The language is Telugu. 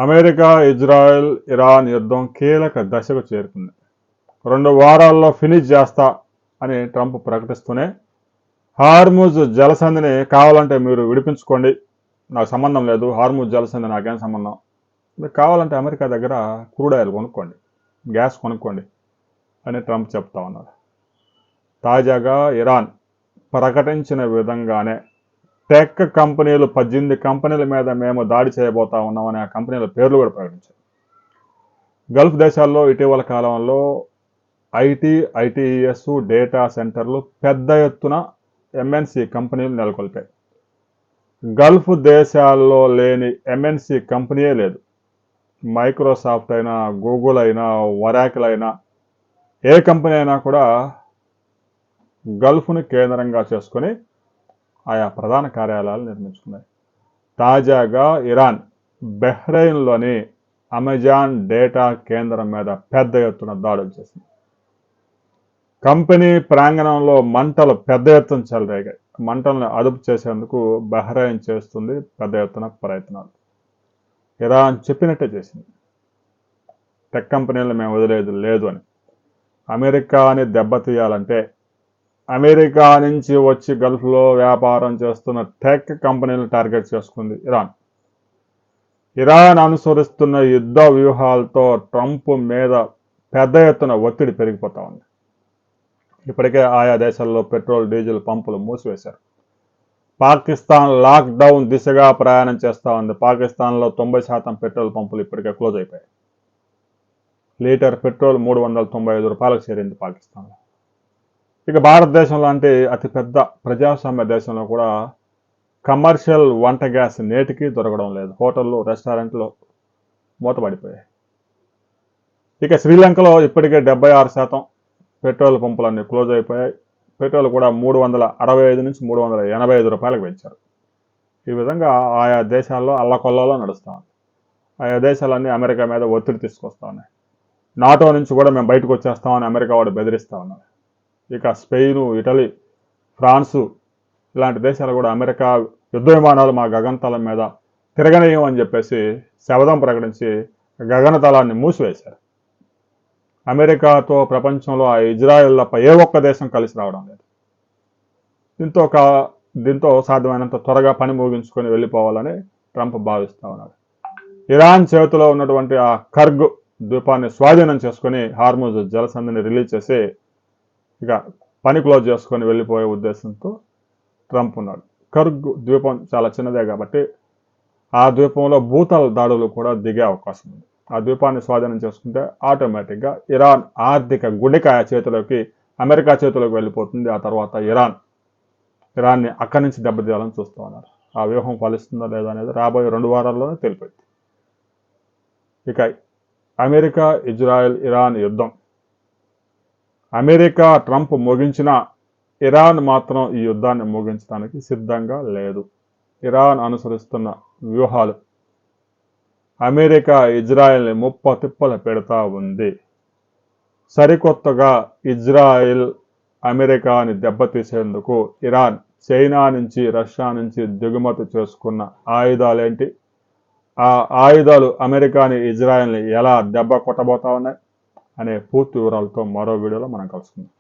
అమెరికా, ఇజ్రాయెల్, ఇరాన్ యుద్ధం కీలక దశకు చేరుకుంది. 2 వారాల్లో ఫినిష్ చేస్తా అని ట్రంప్ ప్రకటిస్తూనే హార్ముజ్ జలసంధిని కావాలంటే మీరు విడిపించుకోండి, నాకు సంబంధం లేదు, హార్ముజ్ జలసంధి నాకేం సంబంధం, మీకు కావాలంటే అమెరికా దగ్గర క్రూడ్ ఆయిల్ కొనుక్కోండి, గ్యాస్ కొనుక్కోండి అని ట్రంప్ చెప్తా ఉన్నారు. తాజాగా ఇరాన్ ప్రకటించిన విధంగానే టెక్ కంపెనీలు 18 కంపెనీల మీద మేము దాడి చేయబోతా ఉన్నామని ఆ కంపెనీల పేర్లు కూడా ప్రకటించారు. గల్ఫ్ దేశాల్లో ఇటీవల కాలంలో ఐటీఈఎస్ డేటా సెంటర్లు పెద్ద ఎత్తున ఎంఎన్సి కంపెనీలు నెలకొల్పాయి. గల్ఫ్ దేశాల్లో లేని ఎంఎన్సి కంపెనీయే లేదు. మైక్రోసాఫ్ట్ అయినా, గూగుల్ అయినా, ఒరాకిల్ అయినా, ఏ కంపెనీ అయినా కూడా గల్ఫ్ను కేంద్రంగా చేసుకొని ఆయా ప్రధాన కార్యాలయాలు నిర్మించుకున్నాయి. తాజాగా ఇరాన్ బహ్రెయిన్లోని అమెజాన్ డేటా కేంద్రం మీద పెద్ద ఎత్తున దాడులు చేసింది. కంపెనీ ప్రాంగణంలో మంటలు పెద్ద ఎత్తున చెలరేగాయి. మంటలను అదుపు చేసేందుకు బహ్రెయిన్ చేస్తుంది పెద్ద ఎత్తున ప్రయత్నాలు. ఇరాన్ చెప్పినట్టే చేసింది. టెక్ కంపెనీలను మేము వదిలేదు లేదు అని. అమెరికాని దెబ్బతీయాలంటే అమెరికా నుంచి వచ్చి గల్ఫ్లో వ్యాపారం చేస్తున్న టెక్ కంపెనీలను టార్గెట్ చేసుకుంది ఇరాన్. ఇరాన్ అనుసరిస్తున్న యుద్ధ వ్యూహాలతో ట్రంప్ మీద పెద్ద ఎత్తున ఒత్తిడి పెరిగిపోతా ఉంది. ఇప్పటికే ఆయా దేశాల్లో పెట్రోల్, డీజిల్ పంపులు మూసివేశారు. పాకిస్తాన్ లాక్డౌన్ దిశగా ప్రయాణం చేస్తూ ఉంది. పాకిస్తాన్లో 90% పెట్రోల్ పంపులు ఇప్పటికే క్లోజ్ అయిపోయాయి. లీటర్ పెట్రోల్ 395 రూపాయలకు చేరింది పాకిస్తాన్లో. ఇక భారతదేశం లాంటి అతిపెద్ద ప్రజాస్వామ్య దేశంలో కూడా కమర్షియల్ వంట గ్యాస్ నేటికి దొరకడం లేదు. హోటళ్ళు, రెస్టారెంట్లు మూతపడిపోయాయి. ఇక శ్రీలంకలో ఇప్పటికే 76% పెట్రోల్ పంపులన్నీ క్లోజ్ అయిపోయాయి. పెట్రోల్ కూడా 365 నుంచి 385 రూపాయలకు పెంచారు. ఈ విధంగా ఆయా దేశాల్లో అల్లకొల్లలో నడుస్తూ ఉంది. ఆయా దేశాలన్నీ అమెరికా మీద ఒత్తిడి తీసుకొస్తా ఉన్నాయి. నాటో నుంచి కూడా మేము బయటకు వచ్చేస్తామని అమెరికా వాడు బెదిరిస్తూ ఉన్నారు. ఇక స్పెయిన్, ఇటలీ, ఫ్రాన్సు ఇలాంటి దేశాలు కూడా అమెరికా యుద్ధ విమానాలు మా గగనతలం మీద తిరగనీయం అని చెప్పేసి శపథం ప్రకటించి గగనతలాన్ని మూసివేశారు. అమెరికాతో ప్రపంచంలో ఆ ఇజ్రాయెల్ తప్ప ఏ ఒక్క దేశం కలిసి రావడం లేదు. దీంతో సాధ్యమైనంత త్వరగా పని ముగించుకొని వెళ్ళిపోవాలని ట్రంప్ భావిస్తూ ఉన్నారు. ఇరాన్ చేతిలో ఉన్నటువంటి ఆ కర్గ్ ద్వీపాన్ని స్వాధీనం చేసుకొని హార్ముజ్ జలసంధిని రిలీజ్ చేసి ఇక పని క్లోజ్ చేసుకొని వెళ్ళిపోయే ఉద్దేశంతో ట్రంప్ ఉన్నాడు. కర్గ్ ద్వీపం చాలా చిన్నదే కాబట్టి ఆ ద్వీపంలో భూతల దాడులు కూడా దిగే అవకాశం ఉంది. ఆ ద్వీపాన్ని స్వాధీనం చేసుకుంటే ఆటోమేటిక్గా ఇరాన్ ఆర్థిక గుండెకాయ చేతిలోకి, అమెరికా చేతిలోకి వెళ్ళిపోతుంది. ఆ తర్వాత ఇరాన్ని అక్కడి నుంచి దెబ్బతీయాలని చూస్తూ ఉన్నారు. ఆ వ్యూహం ఫలిస్తుందా లేదా అనేది రాబోయే 2 వారాల్లోనే తెలిపోయింది. ఇక అమెరికా, ఇజ్రాయెల్, ఇరాన్ యుద్ధం అమెరికా ట్రంప్ ముగించిన ఇరాన్ మాత్రం ఈ యుద్ధాన్ని ముగించడానికి సిద్ధంగా లేదు. ఇరాన్ అనుసరిస్తున్న వ్యూహాలు అమెరికా, ఇజ్రాయెల్ని ముప్పతిప్పలు పెడతా ఉంది. సరికొత్తగా ఇజ్రాయెల్ అమెరికాని దెబ్బతీసేందుకు ఇరాన్ చైనా నుంచి, రష్యా నుంచి దిగుమతి చేసుకున్న ఆయుధాలేంటి, ఆ ఆయుధాలు అమెరికాని, ఇజ్రాయెల్ని ఎలా దెబ్బ కొట్టబోతా ఉన్నాయి అనే పూర్తి వివరాలతో మరో వీడియోలో మనం కలుసుకుందాం.